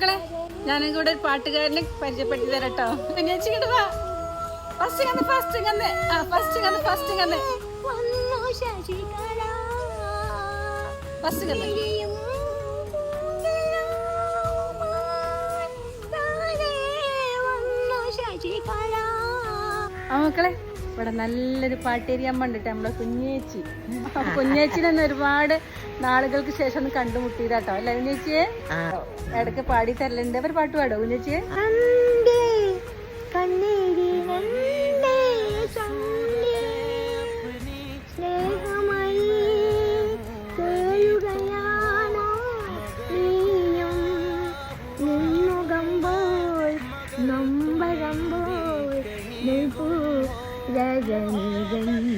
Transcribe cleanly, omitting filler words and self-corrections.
മക്കളെ ഞാനും കൂടെ ഒരു പാട്ടുകാരനെ പരിചയപ്പെടുത്തി തരട്ടോ. കുഞ്ഞേച്ചി ഇങ്ങോട്ട് വാ. ഫസ്റ്റ് കന്ന് മക്കളെ ഇവിടെ നല്ലൊരു പാട്ടേരി അമ്മ ഉണ്ട് നമ്മളെ കുഞ്ഞേച്ചി. കുഞ്ഞേച്ചിനെ ഒരുപാട് നാളുകൾക്ക് ശേഷം ഒന്ന് കണ്ടുമുട്ടിയതാട്ടോ അല്ലെ കുഞ്ഞേച്ചിയെ? ഇടയ്ക്ക് പാടി തരലുണ്ട്. അവർ പാട്ട് പാടോ കുഞ്ഞേച്ചിയെ? രജനിഗന്ധ